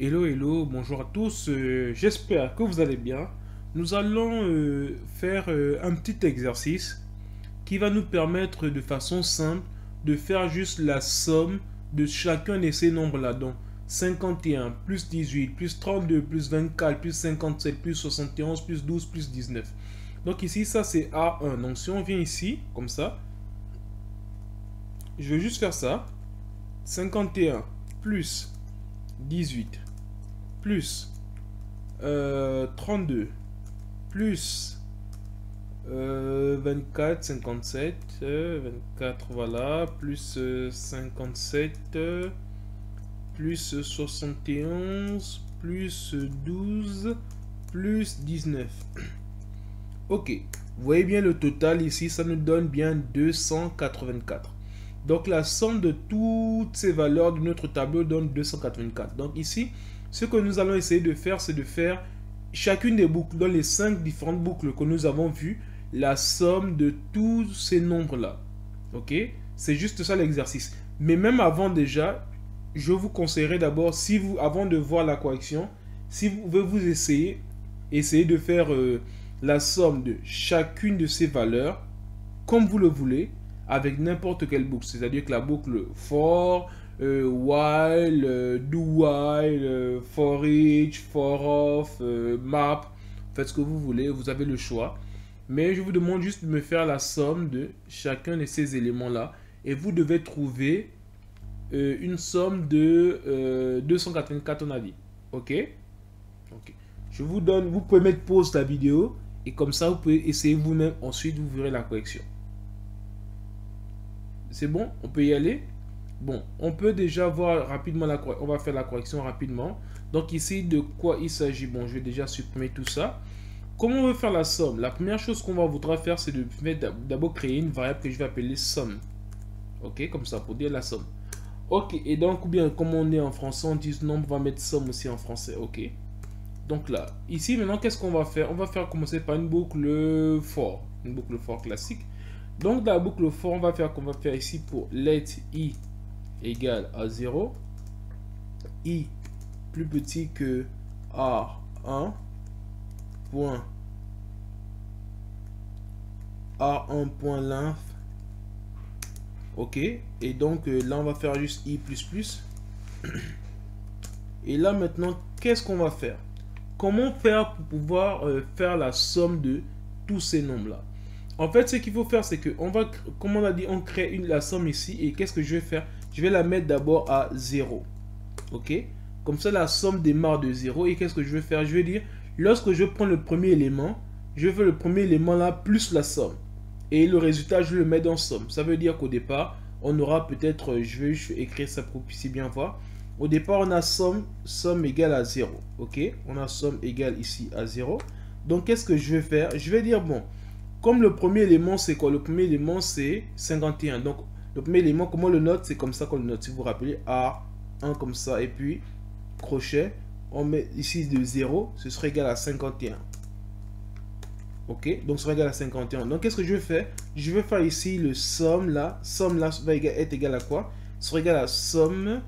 Hello, hello, bonjour à tous, j'espère que vous allez bien. Nous allons faire un petit exercice qui va nous permettre de façon simple de faire juste la somme de chacun de ces nombres-là. Donc 51 plus 18 plus 32 plus 24 plus 57 plus 71 plus 12 plus 19. Donc ici, ça c'est A1. Donc si on vient ici, comme ça, je vais juste faire ça. 51 plus 18 plus 32 plus 24, 57, 24, voilà, plus 57, plus 71, plus 12, plus 19. Ok, vous voyez bien le total ici, ça nous donne bien 284. Donc la somme de toutes ces valeurs de notre tableau donne 284. Donc ici, ce que nous allons essayer de faire, c'est de faire chacune des boucles, dans les 5 différentes boucles que nous avons vues, la somme de tous ces nombres-là. Ok? C'est juste ça l'exercice. Mais même avant déjà, je vous conseillerais d'abord, si vous, avant de voir la correction, si vous pouvez vous essayer de faire la somme de chacune de ces valeurs, comme vous le voulez, avec n'importe quelle boucle. C'est-à-dire que la boucle for, while, do while, for each, for off, map, faites ce que vous voulez, vous avez le choix. Mais je vous demande juste de me faire la somme de chacun de ces éléments-là. Et vous devez trouver une somme de 284, on a dit. Ok? Ok. Je vous donne, vous pouvez mettre pause la vidéo. Et comme ça, vous pouvez essayer vous-même. Ensuite, vous verrez la correction. C'est bon? On peut y aller? Bon, on peut déjà voir rapidement la correction. On va faire la correction rapidement. Donc ici, de quoi il s'agit? Bon, je vais déjà supprimer tout ça. Comment on veut faire la somme? La première chose qu'on va voudra faire, c'est de d'abord créer une variable que je vais appeler somme. Ok, comme ça, pour dire la somme. Ok, et donc, ou bien, comme on est en français, on dit nombre, on va mettre somme aussi en français. Ok. Donc là, ici, maintenant, qu'est-ce qu'on va faire? On va faire commencer par une boucle for. Une boucle for classique. Donc, dans la boucle for, on va faire qu'on va faire ici pour let i égale à 0. I plus petit que R1. Point R1.length. Ok. Et donc, là, on va faire juste i++. Et là, maintenant, qu'est-ce qu'on va faire? Comment faire pour pouvoir faire la somme de tous ces nombres-là? En fait, ce qu'il faut faire, c'est que on va, comme on a dit, on crée la somme ici. Et qu'est-ce que je vais faire? Je vais la mettre d'abord à 0. Ok? Comme ça, la somme démarre de 0. Et qu'est-ce que je vais faire? Je vais dire, lorsque je prends le premier élément, je fais le premier élément là plus la somme. Et le résultat, je le mets dans somme. Ça veut dire qu'au départ, on aura peut-être, je vais écrire ça pour que vous puissiez bien voir. Au départ, on a somme égale à 0. Ok? On a somme égale ici à 0. Donc, qu'est-ce que je vais faire? Je vais dire, bon, comme le premier élément, c'est quoi? Le premier élément, c'est 51. Donc, le premier élément, comment on le note? C'est comme ça qu'on le note. Si vous vous rappelez, A1 comme ça. Et puis, crochet, on met ici de 0. Ce serait égal à 51. Ok? Donc, ce sera égal à 51. Donc, qu'est-ce que je vais faire? Je vais faire ici le somme là. Somme là va être égal à quoi? Ce sera égal à somme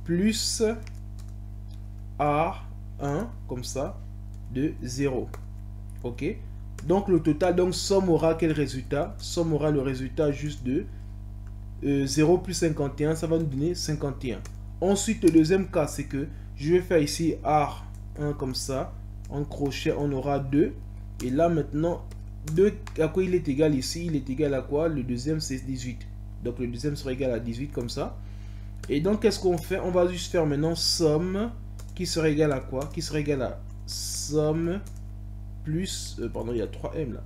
plus A1, comme ça, de 0. Ok? Donc, le total, donc, somme aura quel résultat? Somme aura le résultat juste de 0 plus 51, ça va nous donner 51. Ensuite, le deuxième cas, c'est que je vais faire ici R1 comme ça. En crochet, on aura 2. Et là, maintenant, 2, à quoi il est égal ici? Il est égal à quoi? Le deuxième, c'est 18. Donc, le deuxième sera égal à 18 comme ça. Et donc, qu'est-ce qu'on fait? On va juste faire maintenant somme qui sera égal à quoi? Qui sera égal à somme plus... pardon, il y a 3M là.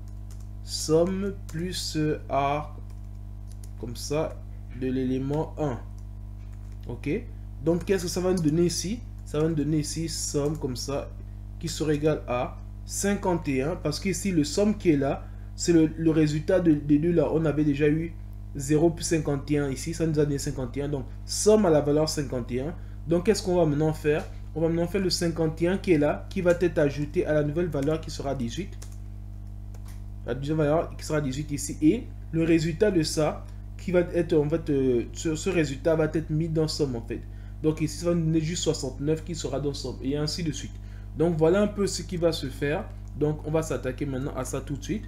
Somme plus A comme ça de l'élément 1. Ok? Donc, qu'est-ce que ça va nous donner ici? Ça va nous donner ici somme comme ça qui sera égal à 51. Parce qu'ici, le somme qui est là, c'est le résultat des deux là. On avait déjà eu 0 plus 51 ici, ça nous a donné 51. Donc, somme à la valeur 51. Donc, qu'est-ce qu'on va maintenant faire? On va maintenant faire le 51 qui est là, qui va être ajouté à la nouvelle valeur qui sera 18. La deuxième valeur qui sera 18 ici. Et le résultat de ça, qui va être, en fait, ce résultat va être mis dans somme, en fait. Donc ici, ça va nous donner juste 69 qui sera dans somme. Et ainsi de suite. Donc voilà un peu ce qui va se faire. Donc on va s'attaquer maintenant à ça tout de suite.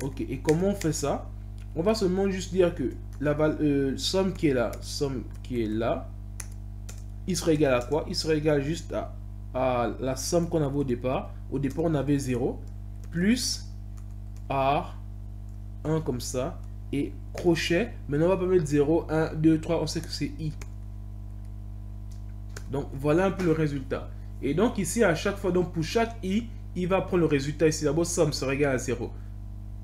Ok, et comment on fait ça? On va seulement juste dire que la somme qui est là, il sera égal à quoi? Il sera égal juste à la somme qu'on avait au départ. Au départ, on avait 0 plus R 1 comme ça. Et crochet, maintenant on va pas mettre 0, 1, 2, 3, on sait que c'est I. Donc voilà un peu le résultat. Et donc ici, à chaque fois, donc pour chaque I, il va prendre le résultat ici. D'abord, somme sera égal à 0.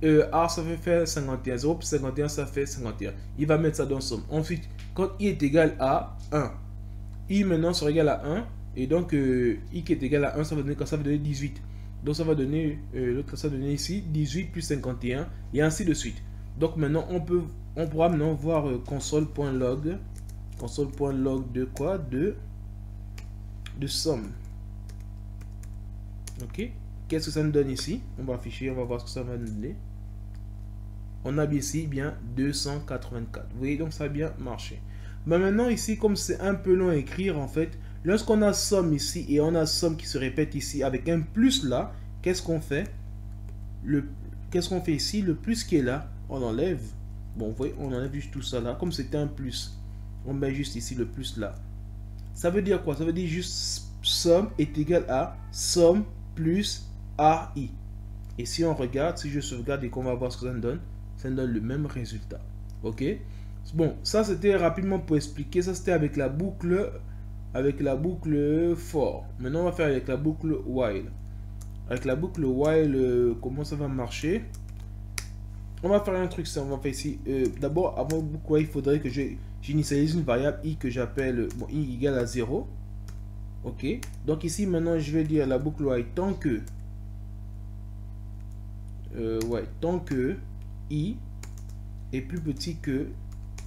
R, ça fait faire 51. 0 plus 51, ça fait 51. Il va mettre ça dans somme. Ensuite, quand I est égal à 1, I maintenant sera égal à 1. Et donc, I qui est égal à 1, ça va donner 18. Donc, ça va donner, l'autre, ça va donner ici 18 plus 51. Et ainsi de suite. Donc, maintenant, on pourra maintenant voir console.log. Console.log de quoi? De somme. Ok. Qu'est-ce que ça nous donne ici? On va afficher, on va voir ce que ça va nous donner. On a ici bien 284. Vous voyez, donc ça a bien marché. Mais maintenant ici, comme c'est un peu long à écrire en fait, lorsqu'on a somme ici et on a somme qui se répète ici avec un plus là, qu'est-ce qu'on fait? Qu'est-ce qu'on fait ici? Le plus qui est là, on enlève. Bon, vous voyez, on enlève juste tout ça là. Comme c'était un plus, on met juste ici le plus là. Ça veut dire quoi? Ça veut dire juste somme est égal à somme plus RI. Et si on regarde, si je sauvegarde et qu'on va voir ce que ça nous donne le même résultat. Ok? Bon, ça c'était rapidement pour expliquer. Ça c'était avec la boucle for. Maintenant on va faire avec la boucle while. Avec la boucle while, comment ça va marcher? On va faire un truc, ça on va faire ici. D'abord, avant boucle while, il faudrait que j'initialise une variable i que j'appelle i égale à 0. Ok? Donc ici maintenant je vais dire la boucle while tant que i est plus petit que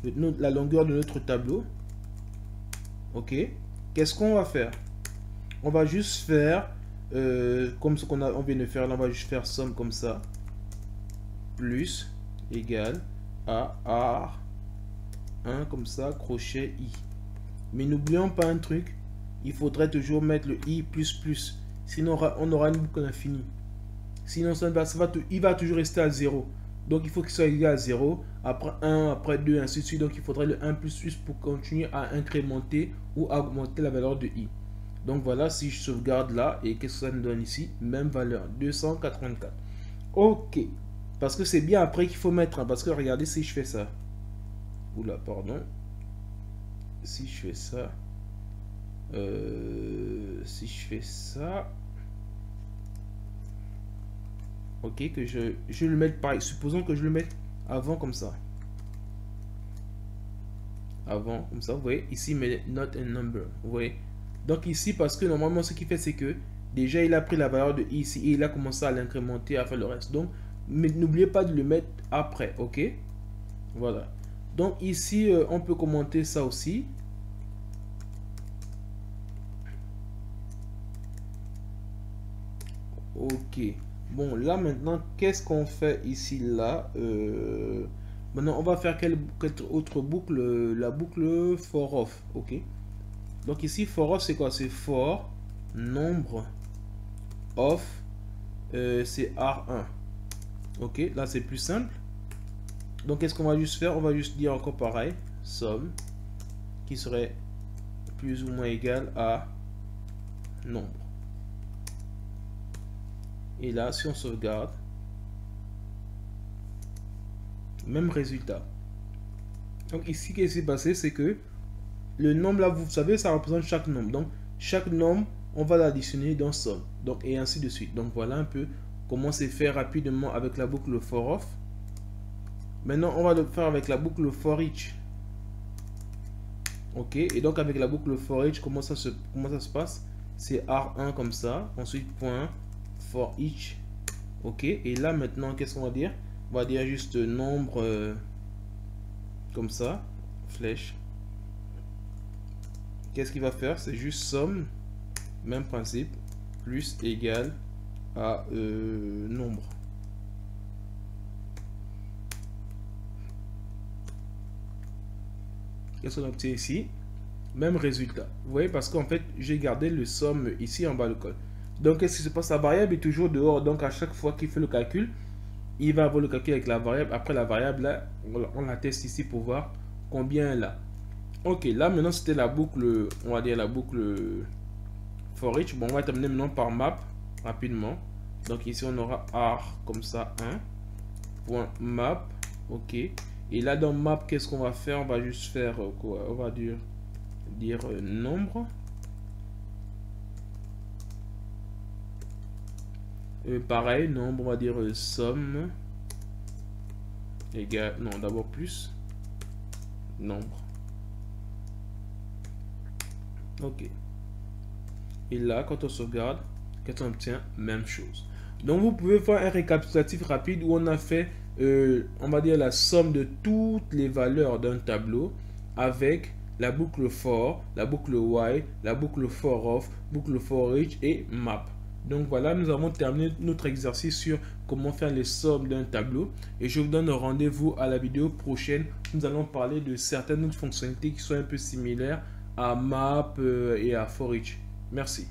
la longueur de notre tableau. Ok, qu'est-ce qu'on va faire? On va juste faire comme ce on vient de faire là, on va juste faire somme comme ça, plus égal à R1 comme ça, crochet I. Mais n'oublions pas un truc, il faudrait toujours mettre le I plus, sinon on aura une boucle infinie. Sinon, il va toujours rester à 0. Donc, il faut qu'il soit égal à 0. Après 1, après 2, ainsi de suite. Donc, il faudrait le 1 plus pour continuer à incrémenter ou augmenter la valeur de i. Donc, voilà, si je sauvegarde là, et qu'est-ce que ça nous donne ici? Même valeur, 284. Ok. Parce que c'est bien après qu'il faut mettre. Parce que regardez si je fais ça. Oula, pardon. Si je fais ça. Si je fais ça. Ok, que je le mette pareil. Supposons que je le mette avant comme ça. Avant, comme ça, vous voyez. Ici, mais not a number. Vous voyez. Donc ici, parce que normalement, ce qu'il fait, c'est que déjà, il a pris la valeur de i ici et il a commencé à l'incrémenter, à faire le reste. Donc, n'oubliez pas de le mettre après. Ok. Voilà. Donc ici, on peut commenter ça aussi. Ok. Bon, là maintenant, qu'est-ce qu'on fait ici, là? Maintenant, on va faire quelle autre boucle? La boucle for of, ok? Donc ici, for of, c'est quoi? C'est for nombre of, c'est R1. Ok, là, c'est plus simple. Donc, qu'est-ce qu'on va juste faire? On va juste dire encore pareil, somme, qui serait plus ou moins égal à nombre. Et là, si on sauvegarde, même résultat. Donc ici, qu'est-ce qui s'est passé? C'est que le nombre là, vous savez, ça représente chaque nombre. Donc chaque nombre, on va l'additionner dans somme. Donc et ainsi de suite. Donc voilà un peu comment c'est fait rapidement avec la boucle for of. Maintenant, on va le faire avec la boucle for each. Ok. Et donc avec la boucle for each, comment ça se passe? C'est R1 comme ça. Ensuite point for each. Ok, et là maintenant qu'est-ce qu'on va dire? On va dire juste nombre comme ça, flèche. Qu'est-ce qu'il va faire? C'est juste somme, même principe, plus égal à nombre. Qu'est-ce qu'on obtient ici? même résultat. Vous voyez, parce qu'en fait, j'ai gardé le somme ici en bas de code. Donc, qu'est-ce qui se passe? La variable est toujours dehors. Donc, à chaque fois qu'il fait le calcul, il va avoir le calcul avec la variable. Après, la variable, là, on la teste ici pour voir combien elle a. Ok, là, maintenant, c'était la boucle, on va dire la boucle for each. Bon, on va terminer maintenant par map, rapidement. Donc, ici, on aura r comme ça, 1. Point map, ok. Et là, dans map, qu'est-ce qu'on va faire? On va juste faire quoi? On va dire nombre. Pareil, nombre, on va dire somme. Égal, non, d'abord plus. Nombre. Ok. Et là, quand on sauvegarde, quand on obtient, même chose. Donc, vous pouvez faire un récapitulatif rapide où on a fait, on va dire, la somme de toutes les valeurs d'un tableau avec la boucle for, la boucle while, la boucle for off, boucle for each et map. Donc voilà, nous avons terminé notre exercice sur comment faire les sommes d'un tableau. Et je vous donne rendez-vous à la vidéo prochaine. Nous allons parler de certaines autres fonctionnalités qui sont un peu similaires à map et à for each. Merci.